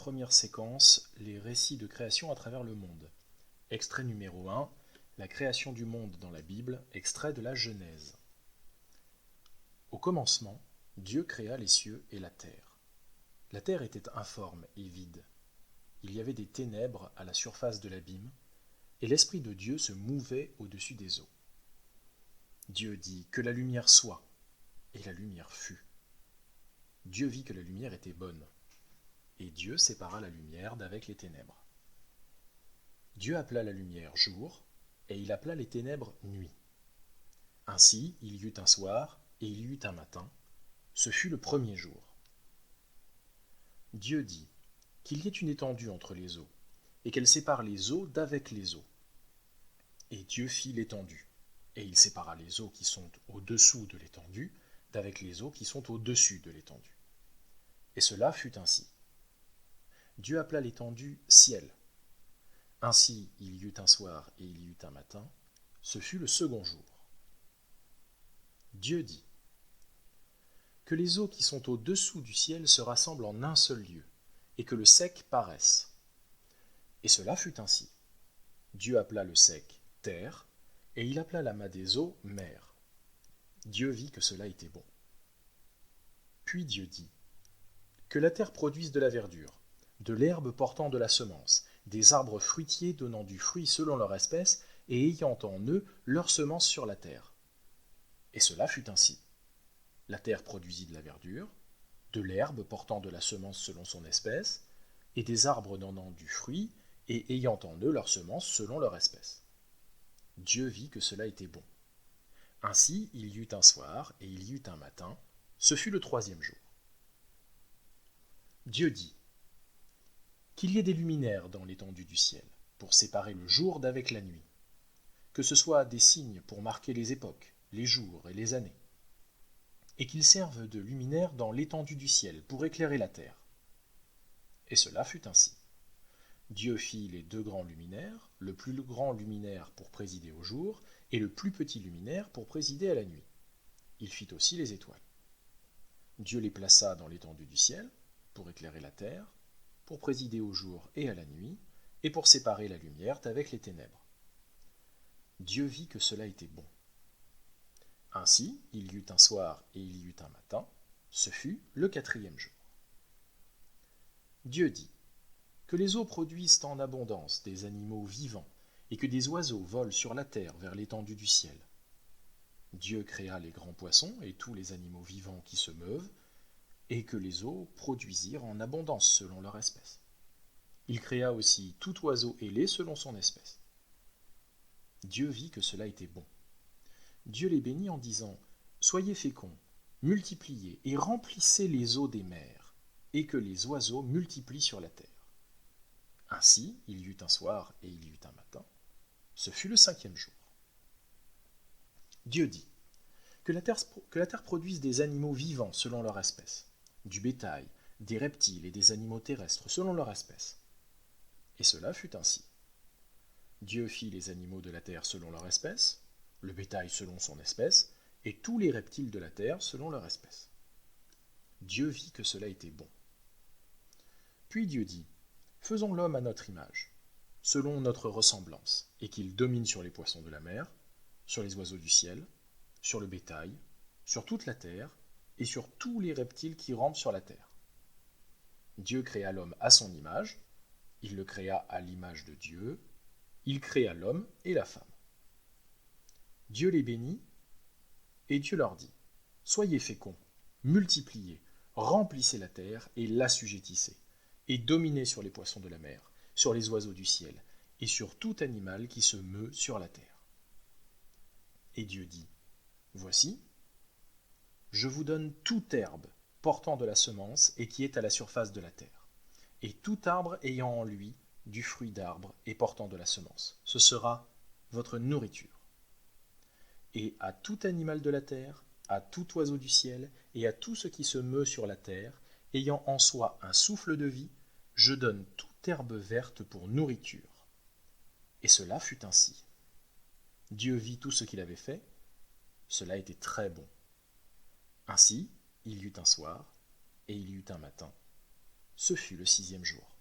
première séquence, les récits de création à travers le monde. Extrait numéro 1, la création du monde dans la Bible, extrait de la Genèse. Au commencement, Dieu créa les cieux et la terre. La terre était informe et vide. Il y avait des ténèbres à la surface de l'abîme, et l'Esprit de Dieu se mouvait au-dessus des eaux. Dieu dit « Que la lumière soit », et la lumière fut. Dieu vit que la lumière était bonne, et Dieu sépara la lumière d'avec les ténèbres. Dieu appela la lumière jour, et il appela les ténèbres nuit. Ainsi il y eut un soir, et il y eut un matin, ce fut le premier jour. Dieu dit qu'il y ait une étendue entre les eaux, et qu'elle sépare les eaux d'avec les eaux. Et Dieu fit l'étendue, et il sépara les eaux qui sont au-dessous de l'étendue d'avec les eaux qui sont au-dessus de l'étendue. Et cela fut ainsi. Dieu appela l'étendue ciel. Ainsi il y eut un soir et il y eut un matin, ce fut le second jour. Dieu dit que les eaux qui sont au-dessous du ciel se rassemblent en un seul lieu, et que le sec paraisse. Et cela fut ainsi. Dieu appela le sec terre, et il appela l'amas des eaux mer. Dieu vit que cela était bon. Puis Dieu dit que la terre produise de la verdure, de l'herbe portant de la semence, des arbres fruitiers donnant du fruit selon leur espèce, et ayant en eux leur semence sur la terre. Et cela fut ainsi. La terre produisit de la verdure, de l'herbe portant de la semence selon son espèce, et des arbres donnant du fruit, et ayant en eux leur semence selon leur espèce. Dieu vit que cela était bon. Ainsi il y eut un soir, et il y eut un matin, ce fut le troisième jour. Dieu dit qu'il y ait des luminaires dans l'étendue du ciel, pour séparer le jour d'avec la nuit, que ce soit des signes pour marquer les époques, les jours et les années, et qu'ils servent de luminaires dans l'étendue du ciel pour éclairer la terre. Et cela fut ainsi. Dieu fit les deux grands luminaires, le plus grand luminaire pour présider au jour, et le plus petit luminaire pour présider à la nuit. Il fit aussi les étoiles. Dieu les plaça dans l'étendue du ciel, pour éclairer la terre, pour présider au jour et à la nuit, et pour séparer la lumière d'avec les ténèbres. Dieu vit que cela était bon. Ainsi, il y eut un soir et il y eut un matin, ce fut le quatrième jour. Dieu dit que les eaux produisent en abondance des animaux vivants, et que des oiseaux volent sur la terre vers l'étendue du ciel. Dieu créa les grands poissons et tous les animaux vivants qui se meuvent, et que les eaux produisirent en abondance selon leur espèce. Il créa aussi tout oiseau ailé selon son espèce. Dieu vit que cela était bon. Dieu les bénit en disant « Soyez féconds, multipliez et remplissez les eaux des mers, et que les oiseaux multiplient sur la terre. » Ainsi, il y eut un soir et il y eut un matin. Ce fut le cinquième jour. Dieu dit que la terre produise des animaux vivants selon leur espèce, du bétail, des reptiles et des animaux terrestres selon leur espèce. Et cela fut ainsi. Dieu fit les animaux de la terre selon leur espèce, le bétail selon son espèce, et tous les reptiles de la terre selon leur espèce. Dieu vit que cela était bon. Puis Dieu dit « Faisons l'homme à notre image, selon notre ressemblance, et qu'il domine sur les poissons de la mer, sur les oiseaux du ciel, sur le bétail, sur toute la terre, et sur tous les reptiles qui rampent sur la terre. » Dieu créa l'homme à son image, il le créa à l'image de Dieu, il créa l'homme et la femme. Dieu les bénit, et Dieu leur dit « Soyez féconds, multipliez, remplissez la terre et l'assujettissez, et dominez sur les poissons de la mer, sur les oiseaux du ciel, et sur tout animal qui se meut sur la terre. » Et Dieu dit « Voici, je vous donne toute herbe portant de la semence et qui est à la surface de la terre, et tout arbre ayant en lui du fruit d'arbre et portant de la semence. Ce sera votre nourriture. Et à tout animal de la terre, à tout oiseau du ciel, et à tout ce qui se meut sur la terre, ayant en soi un souffle de vie, je donne toute herbe verte pour nourriture. » Et cela fut ainsi. Dieu vit tout ce qu'il avait fait, cela était très bon. Ainsi, il y eut un soir, et il y eut un matin. Ce fut le sixième jour.